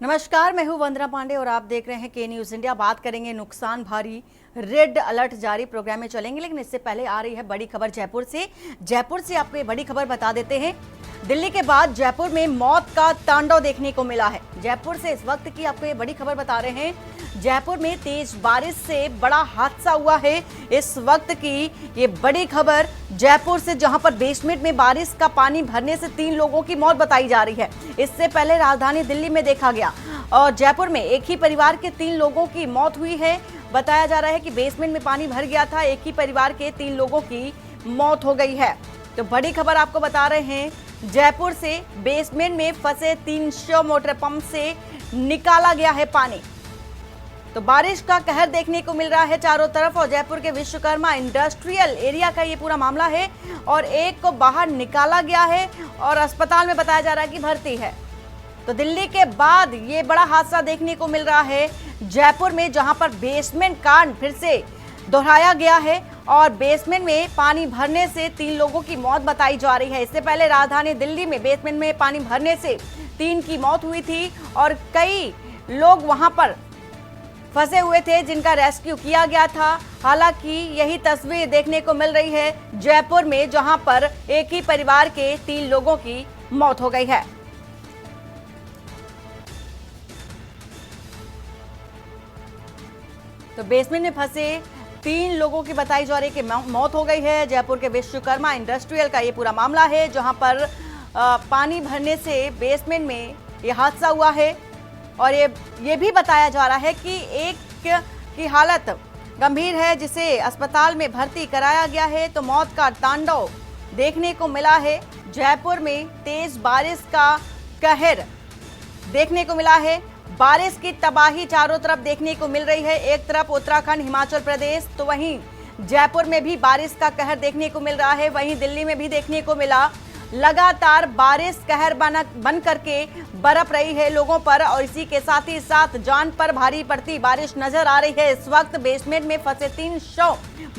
नमस्कार, मैं हूं वंदना पांडे और आप देख रहे हैं के न्यूज इंडिया। बात करेंगे नुकसान भारी, रेड अलर्ट जारी, प्रोग्राम में चलेंगे, लेकिन इससे पहले आ रही है बड़ी खबर जयपुर से आपको ये बड़ी खबर बता देते हैं। दिल्ली के बाद जयपुर में मौत का तांडव देखने को मिला है। जयपुर से इस वक्त की आपको ये बड़ी खबर बता रहे हैं। जयपुर में तेज बारिश से बड़ा हादसा हुआ है। इस वक्त की ये बड़ी खबर जयपुर से, जहां पर बेसमेंट में बारिश का पानी भरने से 3 लोगों की मौत बताई जा रही है। इससे पहले राजधानी दिल्ली में देखा गया और जयपुर में एक ही परिवार के 3 लोगों की मौत हुई है। बताया जा रहा है कि बेसमेंट में पानी भर गया था, एक ही परिवार के 3 लोगों की मौत हो गई है। तो बड़ी खबर आपको बता रहे हैं, जयपुर से बेसमेंट में फंसे 300 मोटर पंप से निकाला गया है पानी। तो बारिश का कहर देखने को मिल रहा है चारों तरफ और जयपुर के विश्वकर्मा इंडस्ट्रियल एरिया का ये पूरा मामला है और एक को बाहर निकाला गया है और अस्पताल में बताया जा रहा है कि भर्ती है। तो दिल्ली के बाद ये बड़ा हादसा देखने को मिल रहा है जयपुर में, जहां पर बेसमेंट कांड फिर से दोहराया गया है और बेसमेंट में पानी भरने से 3 लोगों की मौत बताई जा रही है। इससे पहले राजधानी दिल्ली में बेसमेंट में पानी भरने से 3 की मौत हुई थी और कई लोग वहां पर फंसे हुए थे जिनका रेस्क्यू किया गया था। हालांकि यही तस्वीर देखने को मिल रही है जयपुर में, जहां पर एक ही परिवार के 3 लोगों की मौत हो गई है। तो बेसमेंट में फंसे 3 लोगों की बताई जा रही है कि मौत हो गई है। जयपुर के विश्वकर्मा इंडस्ट्रियल का ये पूरा मामला है, जहां पर पानी भरने से बेसमेंट में ये हादसा हुआ है और ये भी बताया जा रहा है कि एक की हालत गंभीर है, जिसे अस्पताल में भर्ती कराया गया है। तो मौत का तांडव देखने को मिला है। जयपुर में तेज बारिश का कहर देखने को मिला है। बारिश की तबाही चारों तरफ देखने को मिल रही है। एक तरफ उत्तराखंड, हिमाचल प्रदेश, तो वहीं जयपुर में भी बारिश का कहर देखने को मिल रहा है। वहीं दिल्ली में भी देखने को मिला। लगातार बारिश कहर बन करके बरप रही है लोगों पर और इसी के साथ ही साथ जान पर भारी पड़ती बारिश नजर आ रही है। इस वक्त बेसमेंट में फंसे 300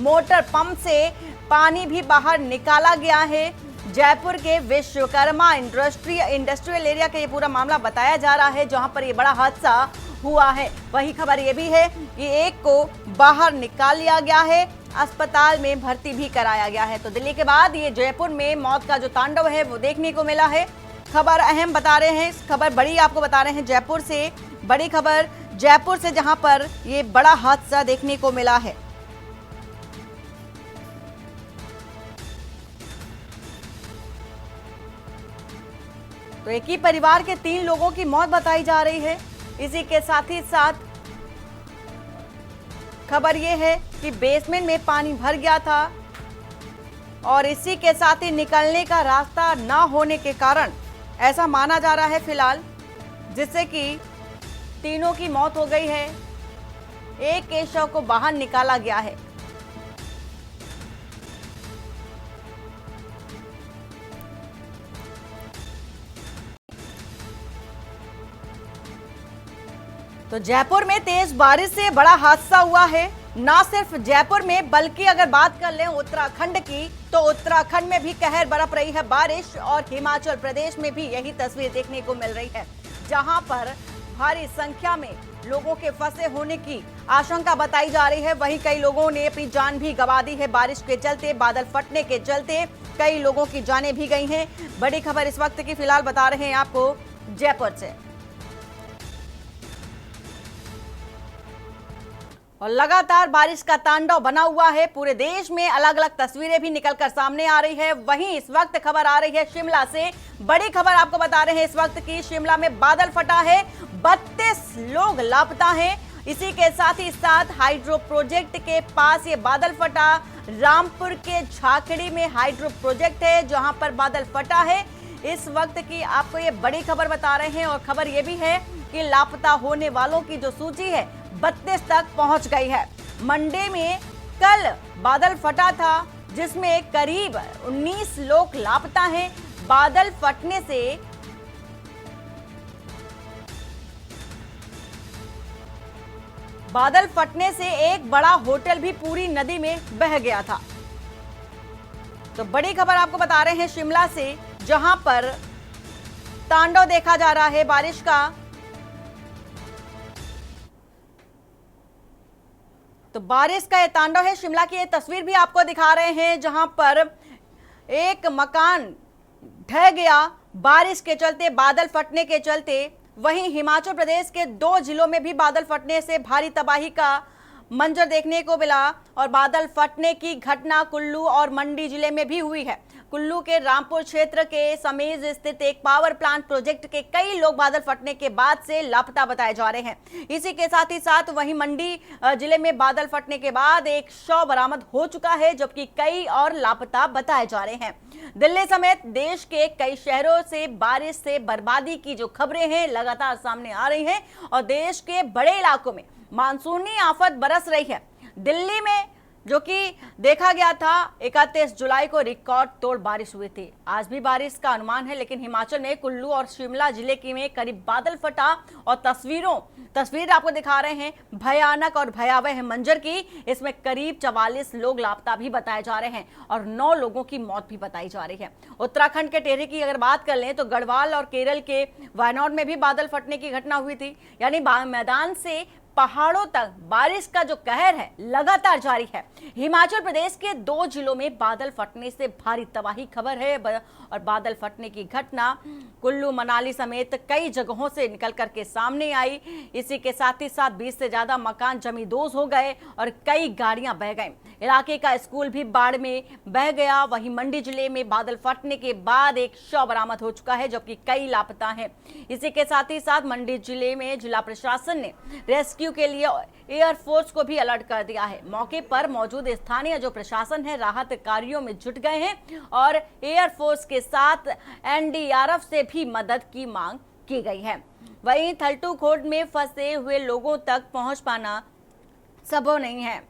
मोटर पंप से पानी भी बाहर निकाला गया है। जयपुर के विश्वकर्मा इंडस्ट्रियल एरिया का ये पूरा मामला बताया जा रहा है, जहां पर ये बड़ा हादसा हुआ है। वही खबर ये भी है कि एक को बाहर निकाल लिया गया है, अस्पताल में भर्ती भी कराया गया है। तो दिल्ली के बाद ये जयपुर में मौत का जो तांडव है वो देखने को मिला है। खबर अहम बता रहे हैं, खबर बड़ी आपको बता रहे हैं जयपुर से। बड़ी खबर जयपुर से, जहां पर ये बड़ा हादसा देखने को मिला है। तो एक ही परिवार के 3 लोगों की मौत बताई जा रही है। इसी के साथ ही साथ खबर यह है कि बेसमेंट में पानी भर गया था और इसी के साथ ही निकलने का रास्ता ना होने के कारण ऐसा माना जा रहा है फिलहाल, जिससे कि 3 की मौत हो गई है। एक के शव को बाहर निकाला गया है। तो जयपुर में तेज बारिश से बड़ा हादसा हुआ है। ना सिर्फ जयपुर में, बल्कि अगर बात कर लें उत्तराखंड की, तो उत्तराखंड में भी कहर बरप रही है बारिश और हिमाचल प्रदेश में भी यही तस्वीर देखने को मिल रही है, जहां पर भारी संख्या में लोगों के फंसे होने की आशंका बताई जा रही है। वहीं कई लोगों ने अपनी जान भी गंवा दी है बारिश के चलते, बादल फटने के चलते कई लोगों की जानें भी गई हैं। बड़ी खबर इस वक्त की फिलहाल बता रहे हैं आपको जयपुर से। और लगातार बारिश का तांडव बना हुआ है। पूरे देश में अलग अलग तस्वीरें भी निकलकर सामने आ रही है। वहीं इस वक्त खबर आ रही है शिमला से। बड़ी खबर आपको बता रहे हैं इस वक्त की, शिमला में बादल फटा है, 32 लोग लापता हैं। इसी के साथ ही साथ हाइड्रो प्रोजेक्ट के पास ये बादल फटा। रामपुर के झाकड़ी में हाइड्रो प्रोजेक्ट है, जहां पर बादल फटा है। इस वक्त की आपको ये बड़ी खबर बता रहे हैं और खबर ये भी है कि लापता होने वालों की जो सूची है 32 तक पहुंच गई है। मंडी में कल बादल फटा था, जिसमें करीब 19 लोग लापता हैं। बादल फटने से एक बड़ा होटल भी पूरी नदी में बह गया था। तो बड़ी खबर आपको बता रहे हैं शिमला से, जहां पर तांडव देखा जा रहा है बारिश का। तो बारिश का ये तांडव है। शिमला की ये तस्वीर भी आपको दिखा रहे हैं जहां पर एक मकान ढह गया बारिश के चलते, बादल फटने के चलते। वहीं हिमाचल प्रदेश के 2 जिलों में भी बादल फटने से भारी तबाही का मंजर देखने को मिला और बादल फटने की घटना कुल्लू और मंडी जिले में भी हुई है। कुल्लू के रामपुर क्षेत्र के समेज स्थित एक पावर प्लांट प्रोजेक्ट के कई लोग बादल फटने के बाद से लापता बताए जा रहे हैं। इसी के साथ ही साथ वहीं मंडी जिले में बादल फटने के बाद एक शव बरामद हो चुका है, जबकि कई और लापता बताए जा रहे हैं। दिल्ली समेत देश के कई शहरों से बारिश से बर्बादी की जो खबरें हैं लगातार सामने आ रही हैं और देश के बड़े इलाकों में मानसूनी आफत बरस रही है। दिल्ली में जो कि देखा गया था 31 जुलाई को रिकॉर्ड तोड़ बारिश हुई थी। आज भी बारिश का अनुमान है, लेकिन हिमाचल में कुल्लू और शिमला जिले की में करीब बादल फटा और तस्वीर आपको दिखा रहे हैं भयानक और भयावह मंजर की। इसमें करीब 44 लोग लापता भी बताए जा रहे हैं और 9 लोगों की मौत भी बताई जा रही है। उत्तराखंड के टेहरी की अगर बात कर लें तो गढ़वाल और केरल के वायनाड में भी बादल फटने की घटना हुई थी। यानी मैदान से पहाड़ों तक बारिश का जो कहर है लगातार जारी है। हिमाचल प्रदेश के 2 जिलों में बादल फटने से भारी तबाही खबर है और बादल फटने की घटना कुल्लू मनाली समेत कई जगहों से निकल करके सामने आई। इसी के साथ ही साथ 20 से ज्यादा मकान जमींदोज हो गए और कई गाड़ियां बह गई। इलाके का स्कूल भी बाढ़ में बह गया। वहीं मंडी जिले में बादल फटने के बाद एक शव बरामद हो चुका है, जबकि कई लापता हैं। इसी के साथ ही साथ मंडी जिले में जिला प्रशासन ने रेस्क्यू के लिए एयरफोर्स को भी अलर्ट कर दिया है। मौके पर मौजूद स्थानीय जो प्रशासन है राहत कार्यों में जुट गए हैं और एयरफोर्स के साथ एनडीआरएफ से भी मदद की मांग की गई है। वहीं थलटू खोड में फंसे हुए लोगों तक पहुंच पाना संभव नहीं है।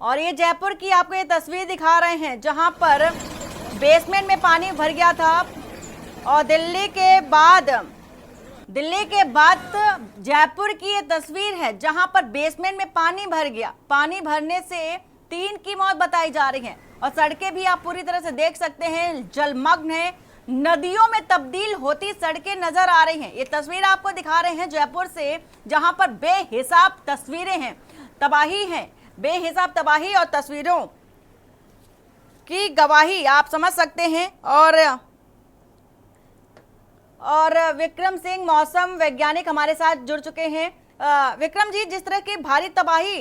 और ये जयपुर की आपको ये तस्वीर दिखा रहे हैं जहां पर बेसमेंट में पानी भर गया था और दिल्ली के बाद जयपुर की ये तस्वीर है जहां पर बेसमेंट में पानी भर गया। पानी भरने से 3 की मौत बताई जा रही है और सड़कें भी आप पूरी तरह से देख सकते हैं जलमग्न है। नदियों में तब्दील होती सड़कें नजर आ रही हैं। ये तस्वीर आपको दिखा रहे हैं जयपुर से जहां पर बेहिसाब तस्वीरें हैं, तबाही है, बेहिसाब तबाही और तस्वीरों की गवाही आप समझ सकते हैं। और विक्रम सिंह मौसम वैज्ञानिक हमारे साथ जुड़ चुके हैं। विक्रम जी, जिस तरह की भारी तबाही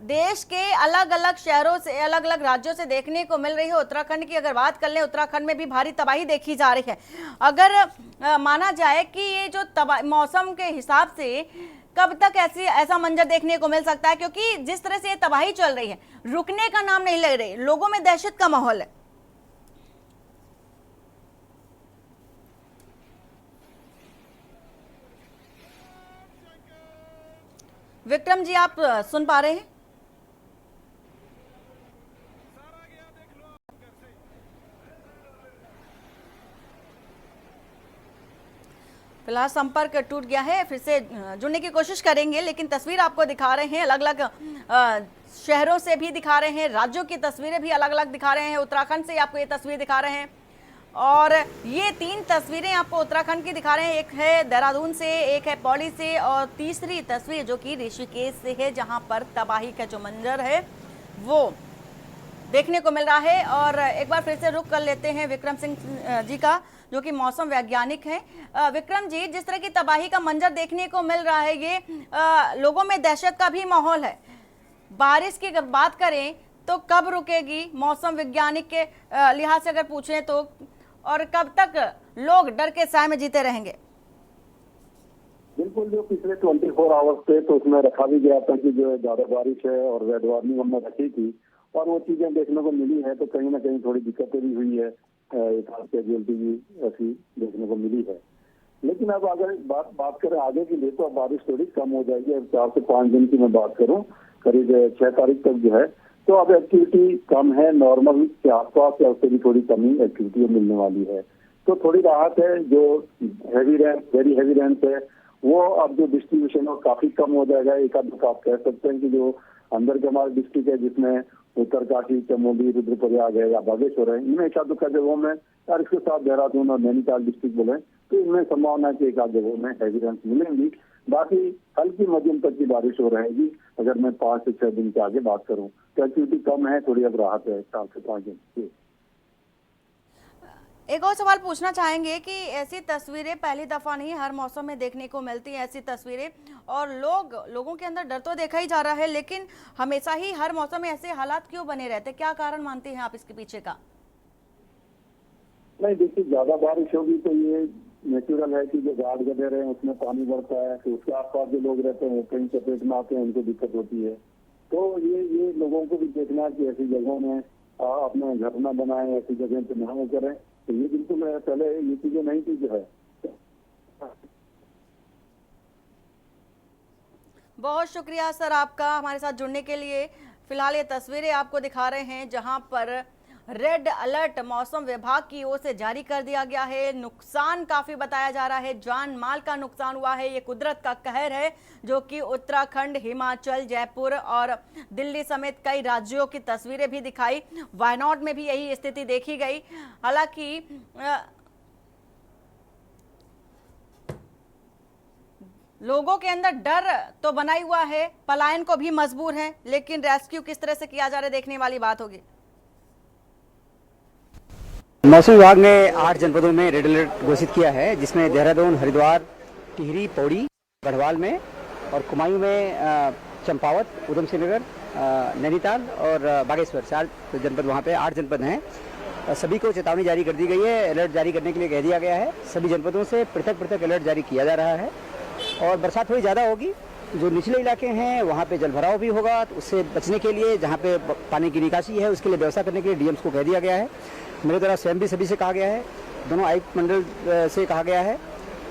देश के अलग अलग शहरों से, अलग अलग राज्यों से देखने को मिल रही है, उत्तराखंड की अगर बात कर लें, उत्तराखंड में भी भारी तबाही देखी जा रही है। अगर माना जाए कि ये जो मौसम के हिसाब से कब तक ऐसा मंजर देखने को मिल सकता है, क्योंकि जिस तरह से ये तबाही चल रही है रुकने का नाम नहीं ले रही, लोगों में दहशत का माहौल है। विक्रम जी, आप सुन पा रहे हैं? फिलहाल संपर्क टूट गया है, फिर से जुड़ने की कोशिश करेंगे। लेकिन तस्वीर आपको दिखा रहे हैं, अलग अलग शहरों से भी दिखा रहे हैं, राज्यों की तस्वीरें भी अलग अलग दिखा रहे हैं। उत्तराखंड से आपको ये तस्वीर दिखा रहे हैं और ये 3 तस्वीरें आपको उत्तराखंड की दिखा रहे हैं। एक है देहरादून से, एक है पौड़ी से और तीसरी तस्वीर जो कि ऋषिकेश से है, जहां पर तबाही का जो मंजर है वो देखने को मिल रहा है। और एक बार फिर से रुक कर लेते हैं विक्रम सिंह जी का, जो कि मौसम वैज्ञानिक हैं। विक्रम जी, जिस तरह की तबाही का मंजर देखने को मिल रहा है, ये लोगों में दहशत का भी माहौल है। बारिश की अगर बात करें तो कब रुकेगी, मौसम वैज्ञानिक के लिहाज से अगर पूछें तो, और कब तक लोग डर के साए में जीते रहेंगे? बिल्कुल, जो पिछले 24 आवर्स थे तो उसमें रखा भी गया था कि जो ज्यादा बारिश है और रेड वार्निंग हमने रखी थी और वो चीजें देखने को मिली है। तो कहीं ना कहीं थोड़ी दिक्कतें भी हुई है, एक हाथ कैजुअलिटी भी ऐसी देखने को मिली है। लेकिन अब अगर बात करें आगे के लिए तो अब बारिश थोड़ी कम हो जाएगी। अब 4 से 5 दिन की मैं बात करूं, करीब 6 तारीख तक जो है तो अब एक्टिविटी कम है, नॉर्मल के आसपास या उससे भी थोड़ी कमी एक्टिविटी मिलने वाली है। तो थोड़ी राहत है। जो वेरी हैवी रेंस है वो अब जो डिस्ट्रीब्यूशन है काफी कम हो जाएगा। एक आध आप कह सकते हैं कि जो अंदर के हमारे डिस्ट्रिक्ट है जिसमें उत्तरकाशी, चमोली, रुद्रप्रयाग है या बागेश्वर है, इनमें एक आध दुक्का जगहों में, और इसके साथ देहरादून और नैनीताल डिस्ट्रिक्ट बोले तो इनमें संभावना है कि एक आध जगहों में हैवी रेन्स मिलेंगी। बाकी हल्की मध्यम तक की बारिश हो रहेगी। अगर मैं 5 से 6 दिन के आगे बात करूं तो एक्टिविटी कम है, थोड़ी अब राहत है 4 से 5 दिन की। एक और सवाल पूछना चाहेंगे कि ऐसी तस्वीरें पहली दफा नहीं हर मौसम में देखने को मिलती हैं ऐसी तस्वीरें, और लोगों के अंदर डर तो देखा ही जा रहा है, लेकिन हमेशा ही हर मौसम में ऐसे हालात क्यों बने रहते, क्या कारण मानते हैं आप इसके पीछे का? नहीं देखिए, ज्यादा बारिश होगी तो ये नेचुरल है कि जो घाट गधेरे हैं उसमें पानी बढ़ता है, तो उसके आसपास जो लोग रहते हैं वो कहीं चपेट में आते हैं, उनको दिक्कत होती है। तो ये लोगों को भी देखना है कि ऐसी जगहों में अपने घर न बनाए, ऐसी जगह पे ना करें। तो ये बिल्कुल है, पहले ये चीजें नहीं थी जो है। बहुत शुक्रिया सर आपका हमारे साथ जुड़ने के लिए। फिलहाल ये तस्वीरें आपको दिखा रहे हैं जहां पर रेड अलर्ट मौसम विभाग की ओर से जारी कर दिया गया है। नुकसान काफी बताया जा रहा है, जान माल का नुकसान हुआ है। ये कुदरत का कहर है जो कि उत्तराखंड, हिमाचल, जयपुर और दिल्ली समेत कई राज्यों की तस्वीरें भी दिखाई। वायनाड में भी यही स्थिति देखी गई। हालांकि लोगों के अंदर डर तो बना ही हुआ है, पलायन को भी मजबूर है, लेकिन रेस्क्यू किस तरह से किया जा रहा है देखने वाली बात होगी। मौसम विभाग ने 8 जनपदों में रेड अलर्ट घोषित किया है, जिसमें देहरादून, हरिद्वार, टिहरी, पौड़ी, गढ़वाल में और कुमायूं में चंपावत, उधम सिंह नगर, नैनीताल और बागेश्वर 4 जनपद, वहाँ पे 8 जनपद हैं। सभी को चेतावनी जारी कर दी गई है, अलर्ट जारी करने के लिए कह दिया गया है। सभी जनपदों से पृथक पृथक अलर्ट जारी किया जा रहा है। और बरसात थोड़ी ज़्यादा होगी, जो निचले इलाके हैं वहाँ पे जलभराव भी होगा, तो उससे बचने के लिए जहाँ पे पानी की निकासी है उसके लिए व्यवस्था करने के लिए डीएम्स को कह दिया गया है। मेरे द्वारा स्वयं भी सभी से कहा गया है, दोनों आयुक्त मंडल से कहा गया है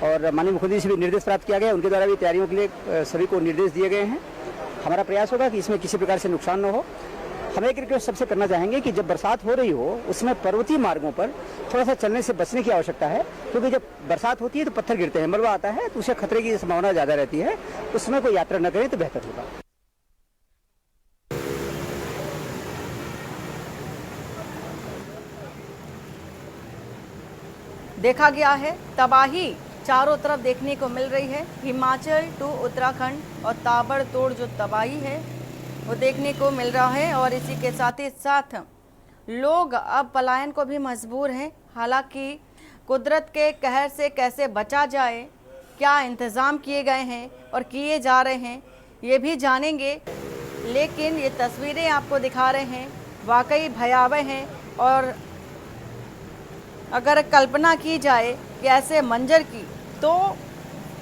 और माननीय मुख्यमंत्री से भी निर्देश प्राप्त किया गया है। उनके द्वारा भी तैयारियों के लिए सभी को निर्देश दिए गए हैं। हमारा प्रयास होगा कि इसमें किसी प्रकार से नुकसान न हो। हम एक रिक्वेस्ट सबसे करना चाहेंगे कि जब बरसात हो रही हो उसमें पर्वतीय मार्गों पर थोड़ा सा चलने से बचने की आवश्यकता है, क्योंकि जब बरसात होती है तो पत्थर गिरते हैं, मलबा आता है, तो उससे खतरे की संभावना ज़्यादा रहती है। उस समय कोई यात्रा न करें तो बेहतर होगा। देखा गया है तबाही चारों तरफ देखने को मिल रही है। हिमाचल टू उत्तराखंड और ताबड़तोड़ जो तबाही है वो देखने को मिल रहा है, और इसी के साथ ही साथ लोग अब पलायन को भी मजबूर हैं। हालांकि कुदरत के कहर से कैसे बचा जाए, क्या इंतज़ाम किए गए हैं और किए जा रहे हैं, ये भी जानेंगे। लेकिन ये तस्वीरें आपको दिखा रहे हैं वाकई भयावह हैं, और अगर कल्पना की जाए कि ऐसे मंजर की तो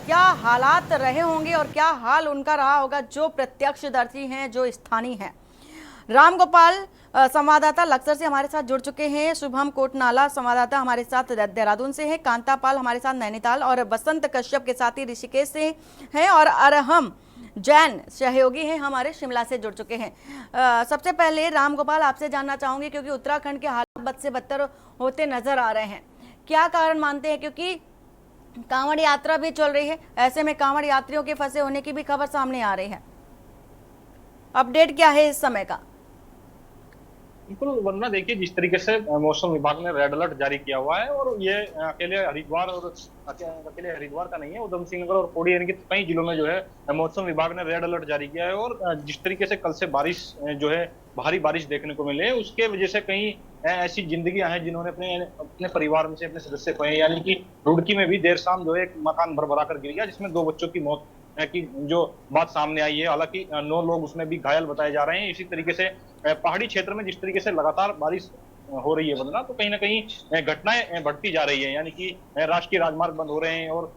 क्या हालात रहे होंगे और क्या हाल उनका रहा होगा जो प्रत्यक्षदर्शी हैं, जो स्थानीय हैं। राम गोपाल संवाददाता लक्सर से हमारे साथ जुड़ चुके हैं, शुभम कोटनाला संवाददाता हमारे साथ देहरादून से है, कांता पाल हमारे साथ नैनीताल और बसंत कश्यप के साथ ही ऋषिकेश से हैं, और अरहम जैन सहयोगी हैं हमारे शिमला से जुड़ चुके हैं। सबसे पहले राम गोपाल आपसे जानना चाहूंगी, क्योंकि उत्तराखंड के हालात बद से बदतर होते नजर आ रहे हैं, क्या कारण मानते हैं? क्योंकि कांवड़ यात्रा भी चल रही है, ऐसे में कांवड़ यात्रियों के फंसे होने की भी खबर सामने आ रही है। अपडेट क्या है इस समय का? बिल्कुल वरना देखिए, जिस तरीके से मौसम विभाग ने रेड अलर्ट जारी किया हुआ है, और ये अकेले हरिद्वार का नहीं है, उधम सिंह नगर और पौड़ी यानी कि कई जिलों में जो है मौसम विभाग ने रेड अलर्ट जारी किया है। और जिस तरीके से कल से बारिश जो है भारी बारिश देखने को मिले, उसके वजह से कई ऐसी जिंदगियां हैं जिन्होंने अपने परिवार में से अपने सदस्य खोए। यानी कि रुड़की में भी देर शाम जो है एक मकान भरभरा कर गिर गया, जिसमें 2 बच्चों की मौत की जो बात सामने आई है। हालांकि 9 लोग उसमें भी घायल बताए जा रहे हैं। इसी तरीके से पहाड़ी क्षेत्र में जिस तरीके से लगातार बारिश हो रही है वंदना, तो कहीं ना कहीं घटनाएं बढ़ती जा रही है। यानी कि राष्ट्रीय राजमार्ग बंद हो रहे हैं, और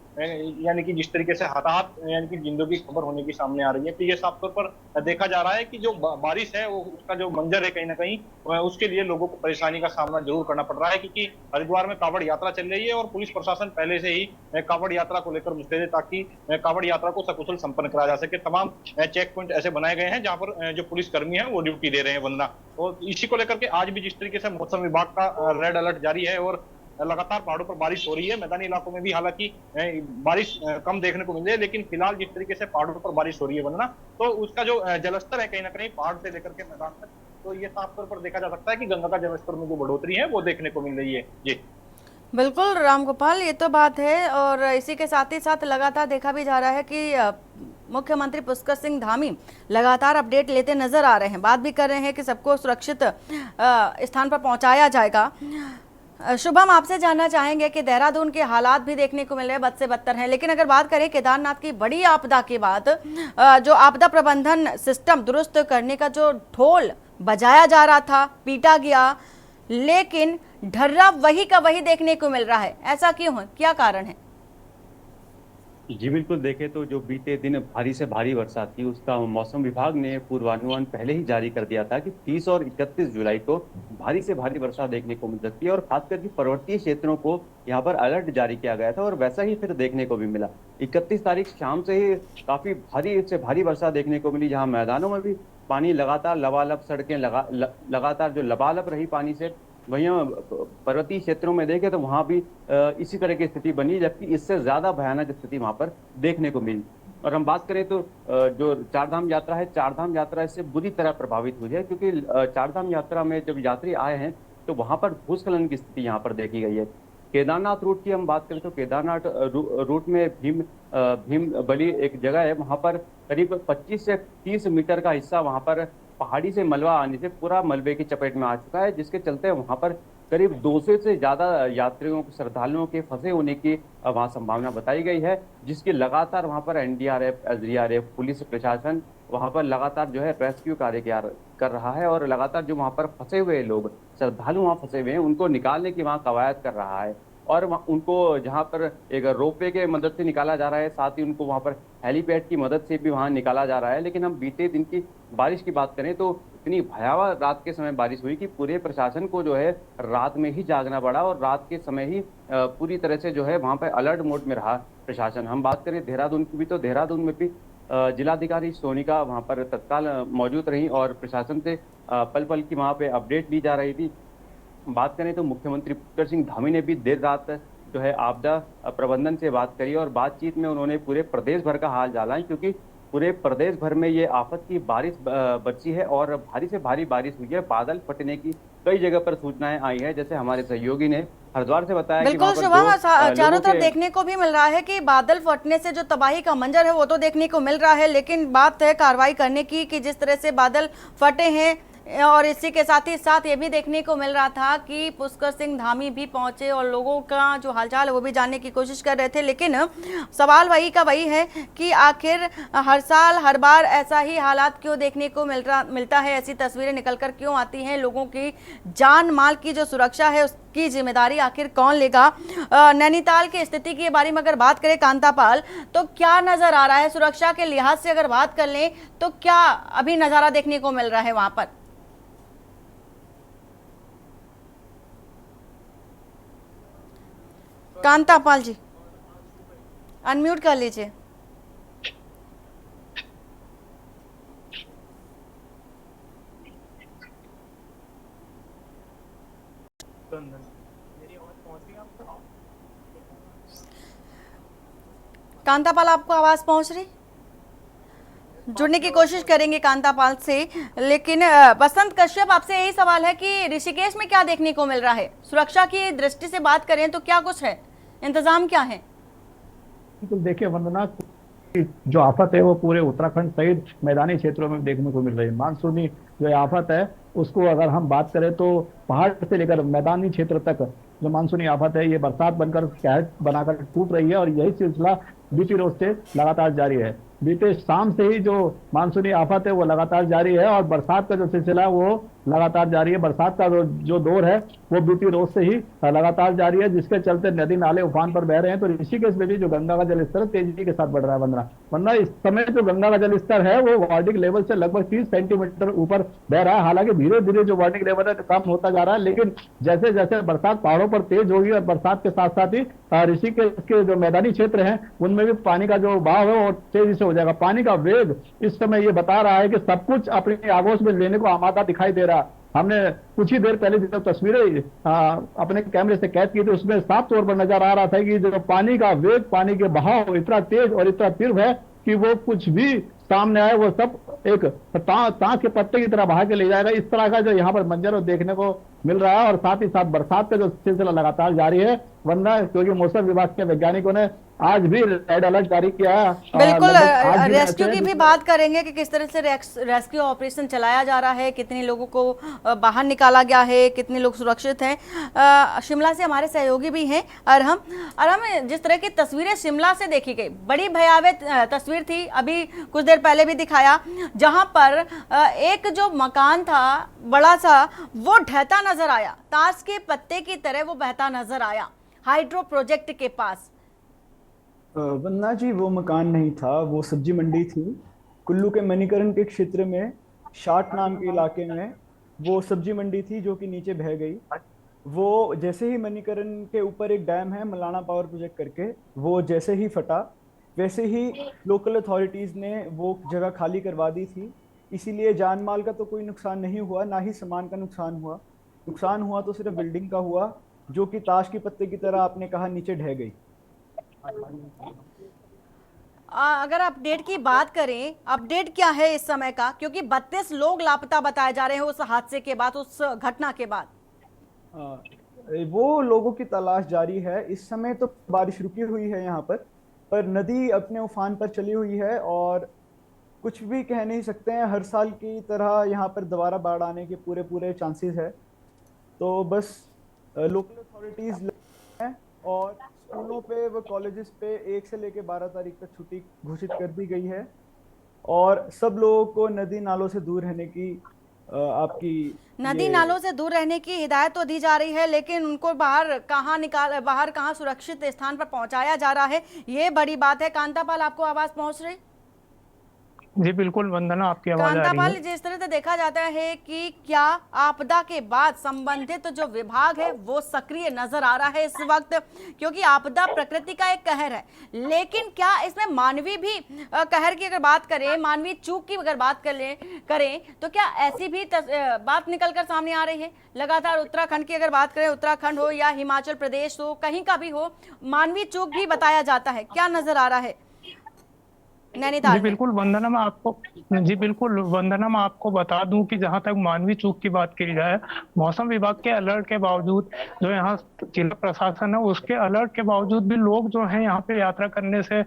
यानी कि जिस तरीके से हताहत यानी कि जिंदगी की खबर होने की सामने आ रही है। तो ये साफ तौर पर देखा जा रहा है कि जो बारिश है वो उसका जो मंजर है कहीं ना कहीं उसके लिए लोगों को परेशानी का सामना जरूर करना पड़ रहा है, क्योंकि हरिद्वार में कांवड़ यात्रा चल रही है और पुलिस प्रशासन पहले से ही कांवड़ यात्रा को लेकर मुस्तैद है, ताकि कांवड़ यात्रा को सकुशल संपन्न कराया जा सके। तमाम चेक पॉइंट ऐसे बनाए गए हैं जहां पर जो पुलिसकर्मी है वो ड्यूटी दे रहे हैं वंदना। और इसी को लेकर के आज भी जिस तरीके से मौसम विभाग का रेड अलर्ट जारी है और लगातार पहाड़ों पर बारिश हो रही है, मैदानी इलाकों में भी हालांकि बारिश कम देखने को मिल रही है, लेकिन फिलहाल जिस तरीके से पहाड़ों पर बारिश हो रही है वंदना, तो उसका जो जलस्तर है कहीं ना कहीं पहाड़ से लेकर के मैदान तक तो ये साफ तौर पर देखा जा सकता है कि गंगा का जलस्तर में जो बढ़ोतरी है वो देखने को मिल रही है। जी बिल्कुल रामगोपाल, ये तो बात है। और इसी के साथ ही साथ लगातार देखा भी जा रहा है कि मुख्यमंत्री पुष्कर सिंह धामी लगातार अपडेट लेते नजर आ रहे हैं, बात भी कर रहे हैं कि सबको सुरक्षित स्थान पर पहुंचाया जाएगा। शुभम, आपसे जानना चाहेंगे कि देहरादून के हालात भी देखने को मिल रहे हैं बद से बदतर हैं, लेकिन अगर बात करें केदारनाथ की बड़ी आपदा के बाद जो आपदा प्रबंधन सिस्टम दुरुस्त करने का जो ढोल बजाया जा रहा था, पीटा गया, लेकिन ढर्रा वही का वही देखने को मिल रहा है, ऐसा क्यों है, क्या कारण है? जी बिल्कुल, देखें तो जो बीते दिन भारी से भारी वर्षा थी उसका मौसम विभाग ने पूर्वानुमान पहले ही जारी कर दिया था कि 30 और 31 जुलाई को भारी से भारी वर्षा देखने को मिल सकती है और खासकर कि पर्वतीय क्षेत्रों को यहाँ पर अलर्ट जारी किया गया था और वैसा ही फिर देखने को भी मिला। 31 तारीख शाम से ही काफी भारी से भारी वर्षा देखने को मिली, जहाँ मैदानों में भी पानी लगातार लबालब, सड़कें लगातार जो लबालब रही पानी से। वहीं पर्वतीय क्षेत्रों में देखें तो वहां भी इसी तरह की स्थिति बनी, जबकि इससे ज्यादा भयानक स्थिति वहां पर देखने को मिली। और हम बात करें तो जो चारधाम यात्रा है, चारधाम यात्रा इससे बुरी तरह प्रभावित हुई है, क्योंकि चारधाम यात्रा में जब यात्री आए हैं तो वहां पर भूस्खलन की स्थिति यहाँ पर देखी गई है। केदारनाथ रूट की हम बात करें तो केदारनाथ रूट में भीम बली एक जगह है, वहां पर करीब 25 से 30 मीटर का हिस्सा वहां पर पहाड़ी से मलबा आने से पूरा मलबे की चपेट में आ चुका है, जिसके चलते वहां पर करीब 200 से ज्यादा यात्रियों श्रद्धालुओं के फंसे होने की वहां संभावना बताई गई है, जिसकी लगातार वहां पर एनडीआरएफ, एसडीआरएफ, पुलिस प्रशासन वहां पर लगातार जो है रेस्क्यू कार्य कर रहा है और लगातार जो वहां पर फंसे हुए लोग, श्रद्धालु वहां फंसे हुए हैं, उनको निकालने की वहां कवायद कर रहा है। और उनको जहां पर एक रोपवे के मदद से निकाला जा रहा है, साथ ही उनको वहां पर हेलीपैड की मदद से भी वहां निकाला जा रहा है। लेकिन हम बीते दिन की बारिश की बात करें तो इतनी भयावह रात के समय बारिश हुई कि पूरे प्रशासन को जो है रात में ही जागना पड़ा और रात के समय ही पूरी तरह से जो है वहां पर अलर्ट मोड में रहा प्रशासन। हम बात करें देहरादून की भी तो देहरादून में भी जिलाधिकारी सोनिका वहां पर तत्काल मौजूद रही और प्रशासन से पल पल की वहां पे अपडेट ली जा रही थी। बात करें तो मुख्यमंत्री पुष्कर सिंह धामी ने भी देर रात जो है आपदा प्रबंधन से बात करी और बातचीत में उन्होंने पूरे प्रदेश भर का हाल जाना, क्योंकि पूरे प्रदेश भर में ये आफत की बारिश बरसी है और भारी से भारी बारिश हुई है। बादल फटने की कई जगह पर सूचनाएं आई है, जैसे हमारे सहयोगी ने हरिद्वार से बताया। बिल्कुल शुभम, चारों तरफ देखने को भी मिल रहा है कि बादल फटने से जो तबाही का मंजर है वो तो देखने को मिल रहा है, लेकिन बात है कार्रवाई करने की कि जिस तरह से बादल फटे हैं। और इसी के साथ ही साथ ये भी देखने को मिल रहा था कि पुष्कर सिंह धामी भी पहुंचे और लोगों का जो हालचाल है वो भी जानने की कोशिश कर रहे थे, लेकिन सवाल वही का वही है कि आखिर हर साल हर बार ऐसा ही हालात क्यों देखने को मिलता है, ऐसी तस्वीरें निकलकर क्यों आती हैं? लोगों की जान माल की जो सुरक्षा है उसकी जिम्मेदारी आखिर कौन लेगा? नैनीताल की स्थिति के बारे में अगर बात करें कांतापाल, तो क्या नजर आ रहा है? सुरक्षा के लिहाज से अगर बात कर लें तो क्या अभी नजारा देखने को मिल रहा है वहां पर? कांतापाल जी अनम्यूट कर लीजिए। कांतापाल, आपको आवाज पहुंच रही? जुड़ने की कोशिश करेंगे कांतापाल से, लेकिन बसंत कश्यप, आपसे यही सवाल है कि ऋषिकेश में क्या देखने को मिल रहा है? सुरक्षा की दृष्टि से बात करें तो क्या कुछ है, इंतजाम क्या है? बिल्कुल, देखिए वंदना, जो आफत है वो पूरे उत्तराखंड सहित मैदानी क्षेत्रों में देखने को मिल रही है। मानसूनी जो आफत है उसको अगर हम बात करें तो पहाड़ से लेकर मैदानी क्षेत्र तक जो मानसूनी आफत है ये बरसात बनकर कहर बनाकर टूट रही है और यही सिलसिला बीती रोज से लगातार जारी है। बीते शाम से ही जो मानसूनी आफत है वो लगातार जारी है और बरसात का जो सिलसिला है वो लगातार जारी है। बरसात का जो दौर है वो बीती रोज से ही लगातार जारी है, जिसके चलते नदी नाले उफान पर बह रहे हैं। तो ऋषिकेश में भी जो गंगा का जलस्तर तेजी के साथ बढ़ रहा है वरना इस समय जो गंगा का जलस्तर है वो वार्डिंग लेवल से लगभग 30 सेंटीमीटर ऊपर बह रहा है। हालांकि धीरे धीरे जो वार्डिंग लेवल है कम होता जा रहा है, लेकिन जैसे जैसे बरसात पहाड़ों पर तेज होगी और बरसात के साथ साथ ही ऋषिकेश के जो मैदानी क्षेत्र हैं उनमें भी पानी का जो बहाव है वो तेजी से हो जाएगा। पानी का वेग इस समय ये बता रहा है कि सब कुछ अपने आगोश में लेने को आमादा दिखाई दे रहा है। हमने कुछ ही देर पहले जो तस्वीरें अपने कैमरे से कैद की थी उसमें साफ तौर पर नजर आ रहा था कि जो पानी का वेग, पानी के बहाव इतना तेज और इतना तीव्र है कि वो कुछ भी सामने आए वो सब एक ताश के पत्ते की तरह बहा के ले जाएगा। इस तरह का जो यहाँ पर मंजर देखने को मिल रहा है, और साथ ही साथ बरसात का जो सिलसिला लगातार जारी है, वरना क्योंकि मौसम विभाग के वैज्ञानिकों ने आज भी रेड अलर्ट जारी किया है। बिल्कुल, लगभग आज भी रेस्क्यू ऐसे की भी बात करेंगे कि किस तरह से रेस्क्यू ऑपरेशन चलाया जा रहा है, कितने लोगों को बाहर निकाला गया है, कितने लोग सुरक्षित हैं। शिमला से हमारे सहयोगी भी हैं अरहम, जिस तरह की तस्वीरें शिमला से देखी गई, बड़ी भयावह तस्वीर थी, अभी कुछ देर पहले भी दिखाया, जहां पर एक जो मकान था बड़ा सा, वो ढहता नजर आया, ताश के पत्ते की तरह वो बहता नजर आया हाइड्रो प्रोजेक्ट के पास। वंदना जी, वो मकान नहीं था, वो सब्जी मंडी थी कुल्लू के मणिकरण के क्षेत्र में, शाट नाम के इलाके में वो सब्जी मंडी थी जो कि नीचे बह गई। वो जैसे ही मणिकरण के ऊपर एक डैम है मलाना पावर प्रोजेक्ट करके, वो जैसे ही फटा वैसे ही लोकल अथॉरिटीज़ ने वो जगह खाली करवा दी थी। इसीलिए जान माल का तो कोई नुकसान नहीं हुआ, ना ही सामान का नुकसान हुआ। नुकसान हुआ तो सिर्फ बिल्डिंग का हुआ, जो कि ताश के पत्ते की तरह आपने कहा नीचे ढह गई। अगर अपडेट की बात करें, अपडेट क्या है इस समय का, क्योंकि 32 लोग लापता बताए जा रहे हैं उस हादसे के बाद, उस घटना के बाद। वो लोगों की तलाश जारी है। इस समय तो बारिश रुकी हुई है यहाँ पर नदी अपने उफान पर चली हुई है और कुछ भी कह नहीं सकते हैं। हर साल की तरह यहाँ पर दोबारा बाढ़ आने के पूरे चांसेस है। तो बस लोकल अथॉरिटीज हैं और स्कूलों पे व कॉलेजेस पे 1 से लेकर 12 तारीख तक छुट्टी घोषित कर दी गई है और सब लोगों को नदी नालों से दूर रहने की नदी नालों से दूर रहने की हिदायत तो दी जा रही है, लेकिन उनको बाहर कहाँ सुरक्षित स्थान पर पहुंचाया जा रहा है, ये बड़ी बात है। कांतापाल, आपको आवाज पहुंच रही? जी बिल्कुल वंदना, आपकी आवाज आ रही कांतापाल, है। जिस तरह से देखा जाता है कि क्या आपदा के बाद संबंधित जो विभाग है वो सक्रिय नजर आ रहा है इस वक्त, क्योंकि आपदा प्रकृति का एक कहर है, लेकिन क्या इसमें मानवीय भी कहर की अगर बात करें, मानवीय चूक की अगर बात करें तो क्या ऐसी भी बात निकलकर सामने आ रही है? लगातार उत्तराखंड की अगर बात करें, उत्तराखंड हो या हिमाचल प्रदेश हो, कहीं का भी हो, मानवीय चूक भी बताया जाता है। क्या नजर आ रहा है नैनीताल? जी बिल्कुल वंदना, मैं आपको बता दूं कि जहां तक मानवीय चूक की बात की जाए, मौसम विभाग के अलर्ट के बावजूद, जो यहाँ जिला प्रशासन है उसके अलर्ट के बावजूद भी लोग जो हैं यहाँ पे यात्रा करने से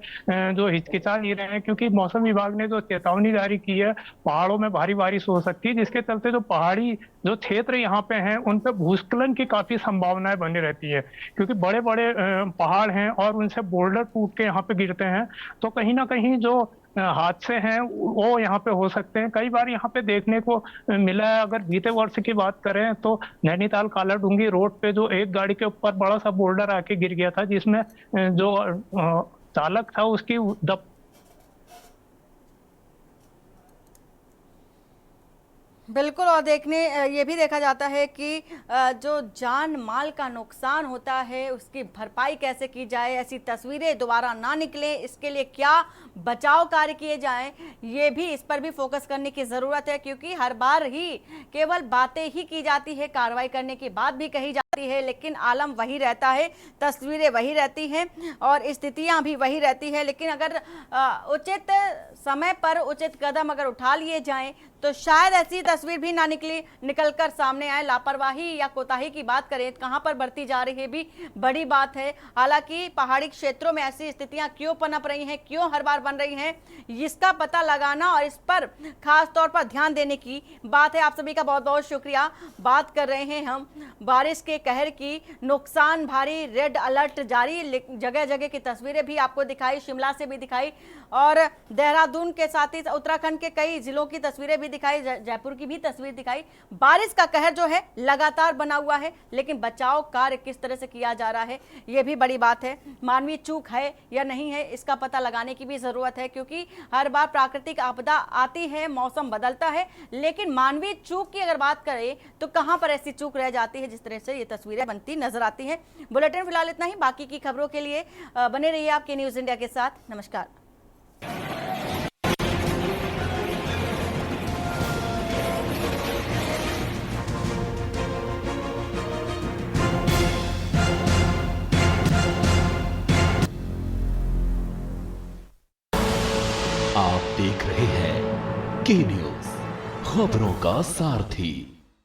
जो हिचकिचा नहीं रहे हैं, क्योंकि मौसम विभाग ने जो चेतावनी जारी की है, पहाड़ों में भारी बारिश हो सकती है, जिसके चलते जो पहाड़ी जो क्षेत्र यहाँ पे हैं उन पे भूस्खलन की काफी संभावनाएं बनी रहती है, क्योंकि बड़े बड़े पहाड़ हैं और उनसे बोल्डर टूट के यहाँ पे गिरते हैं, तो कहीं ना कहीं जो हादसे हैं वो यहाँ पे हो सकते हैं। कई बार यहाँ पे देखने को मिला है। अगर बीते वर्ष की बात करें तो नैनीताल कालाडूंगी रोड पे जो एक गाड़ी के ऊपर बड़ा सा बोल्डर आके गिर गया था, जिसमें जो चालक था उसकी बिल्कुल, और ये भी देखा जाता है कि जो जान माल का नुकसान होता है उसकी भरपाई कैसे की जाए, ऐसी तस्वीरें दोबारा ना निकले, इसके लिए क्या बचाव कार्य किए जाएं, ये भी, इस पर भी फोकस करने की ज़रूरत है, क्योंकि हर बार ही केवल बातें ही की जाती है, कार्रवाई करने की बात भी कही जाती है, लेकिन आलम वही रहता है, तस्वीरें वही रहती हैं और स्थितियां भी वही रहती है। लेकिन अगर उचित समय पर उचित कदम अगर उठा लिए जाएं तो शायद ऐसी तस्वीर भी ना निकलकर सामने आए। लापरवाही या कोताही की बात करें कहां पर बढ़ती जा रही है भी बड़ी बात है। हालांकि पहाड़ी क्षेत्रों में ऐसी स्थितियां क्यों पनप रही हैं, क्यों हर बार बन रही हैं, इसका पता लगाना और इस पर खास तौर पर ध्यान देने की बात है। आप सभी का बहुत बहुत शुक्रिया। बात कर रहे हैं हम बारिश के कहर की, नुकसान भारी, रेड अलर्ट जारी, जगह जगह की तस्वीरें भी आपको दिखाई, शिमला से भी दिखाई और देहरादून के साथ ही उत्तराखंड के कई जिलों की तस्वीरें भी दिखाई, जयपुर की भी तस्वीर दिखाई। बारिश का कहर जो है लगातार बना हुआ है, लेकिन बचाव कार्य किस तरह से किया जा रहा है यह भी बड़ी बात है। मानवीय चूक है या नहीं है, इसका पता लगाने की भी जरूरत है, क्योंकि हर बार प्राकृतिक आपदा आती है, मौसम बदलता है, लेकिन मानवीय चूक की अगर बात करें तो कहां पर ऐसी चूक रह जाती है जिस तरह से ये तस्वीरें बनती नजर आती हैं। बुलेटिन फिलहाल इतना ही, बाकी की खबरों के लिए बने रहिए आपके न्यूज इंडिया के साथ। नमस्कार। आप देख रहे हैं के न्यूज, खबरों का सारथी।